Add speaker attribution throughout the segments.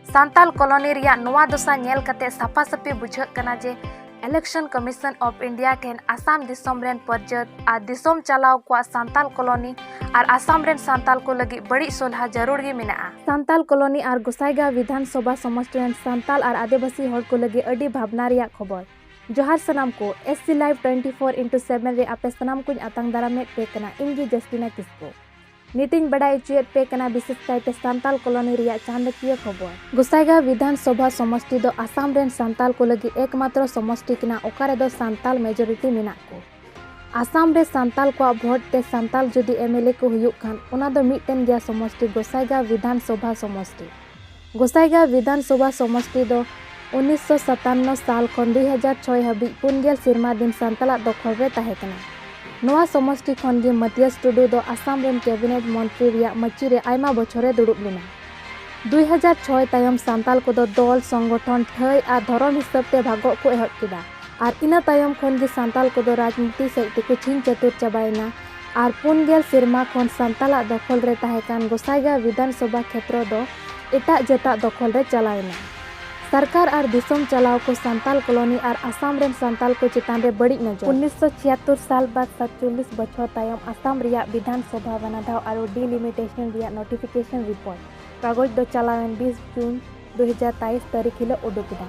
Speaker 1: Santal colony रिया नोआ दशा nail कते साफा साफी बुझाग कना जे इलेक्शन कमीशन ऑफ इंडिया ठेन आसाम दिसोम रेन परजत आ दिसोम चलाव को सांताल कॉलोनी और आसाम रेन सांताल को लगी बड़ी सोलहा जरूर गी मेना। सांताल कॉलोनी और गोसाईगांव विधानसभा समष्टि रेन सांताल और आदिवासी हर को लगी अडी भावना रिया खबर। जोहार सनाम को SC लाइव 24/7 रे आपे सनाम कुछ आतंग दाराम पे कना इंगी जस्टिना किसको नीतिंग बड़ाई चुएत पे कना विशेष कायते सांताल कॉलोनी रिया चांदकिया खबर। गोसाईगांव विधानसभा समष्टि दो आसाम रेन सांताल को लगी एकमात्र समष्टि कना ओकारे दो सांताल मेजोरिटी मेना को। आसाम रे सांताल को भोट ते सांताल जुदी MLA को हुयुक खान ओना दो मिटन गया समष्टि गोसाईगांव विधानसभा समष्टि। गोसाईगांव विधानसभा समष्टि दो 1957 साल खन 2006 हाबी 4 सिरमा दिन सांताल दखल रे ताहे कना। नोआ समष्टि खन गे मतियास टुडू दो आसाम रेन कैबिनेट मंत्री रिया मची रे आयमा बछरे दुड़ुब लेना। 2006 तायम सांताल को दल संगठन ठई और धर्म हिसाब से भागो को एहब किदा और इना तायम खन गे सांताल को राजनीति सहित को छिन चतुर चाबायना और 4 सिरमा खन सांताल दखल रे ताहे कान गोसाईगांव विधानसभा क्षेत्र दो एटा जता दखल रे चलायना। सरकार और दिसोम चलाव को सांताल कॉलोनी और आसाम रेन सांताल को चितान रे बड़ी नजर। 1976 साल बाद 47 बछर तायम आसाम रिया विधानसभा बनाधाव और डिलिमिटेशन रिया नोटिफिकेशन रिपोर्ट कागज दो चलावेन 20 जून 2023 तारीख हिलो उडुकदा।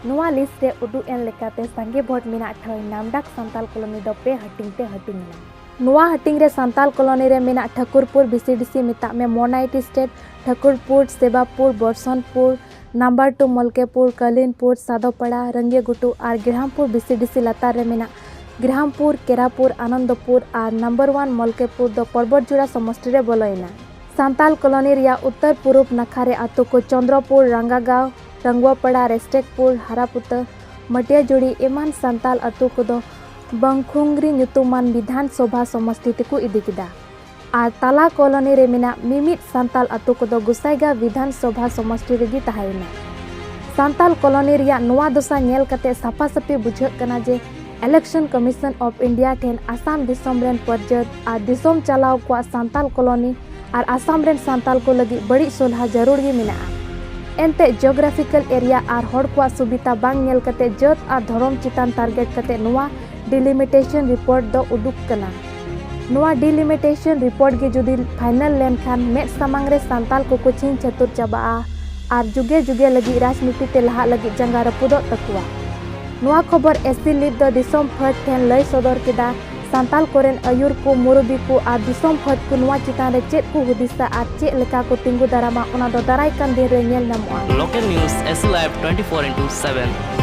Speaker 1: नोआ लिस्ट रे उडुक एन लेकाते संगे भोट मेना ठय नामडाक सांताल कॉलोनी दो पे हटिंग ते हटिंग ना। नोआ हटिंग रे सांताल कॉलोनी रे मेना ठाकुरपुर BCDC मिता में मोनाइट स्टेट ठाकुरपुर सेबापुर बरसनपुर नंबर 2 मलकेपुर कलिनपुर सादोपड़ा रंगेगुटू और ग्रामपुर BCDC लतार रे मेना ग्रामपुर केरापुर आनंदपुर और नंबर 1 मलकेपुर दो पर्वतजुड़ा समष्टि रे बोलोइना। सांताल कॉलोनी रिया उत्तर पूर्व नाखा रे आतु को चंद्रपुर रंगागांव रंगुआपड़ा रेस्टेकपुर हरापुतर मटियाजुड़ी एमान सांताल आतु को दो बंखुंगरी ᱧᱩᱛᱩᱢᱟᱱ विधानसभा समष्टि को इदी किदा और ताला कॉलोनी रे मेना मिमिट सांताल आतु को दो गोसाईगांव विधानसभा समष्टि रेगी ताहायना। सांताल कॉलोनी रिया नोआ दशा नेल कते साफा साफी बुझाग कना जे इलेक्शन कमीशन ऑफ इंडिया ठेन आसाम दिसोम रेन परजत और दिसोम चलाव को सांताल कॉलोनी और आसाम रेन सांताल को लगी बड़ी सोलहा जरूर गी मेना। एनते जियोग्राफिकल एरिया और हड़ को सुविधा बांग नेल कते जत और धर्म चितान टारगेट कते नोआ डिलिमिटेशन रिपोर्ट दो उडुक कना। नोआ डिलिमिटेशन रिपोर्ट के जुदी फाइनल लेन खान मेट सामांग रे सांताल को कुछिन चतुर चाबा और जुगे जुगे लगी राजनीति ते लहा लगी जंगा रपुदो तकुआ। नोआ खबर SC लिप दो दिसोम फट ठेन लय सदर केदा सांताल कोरेन अयुर को मुरबी को और दिसोम फट को नोआ चितान रे चेत को हुदिसा और चेत लेका को तिंगु दारामा ओना दो दाराय कान दिन रे नेल नामोआ।
Speaker 2: Local news SC live 24/7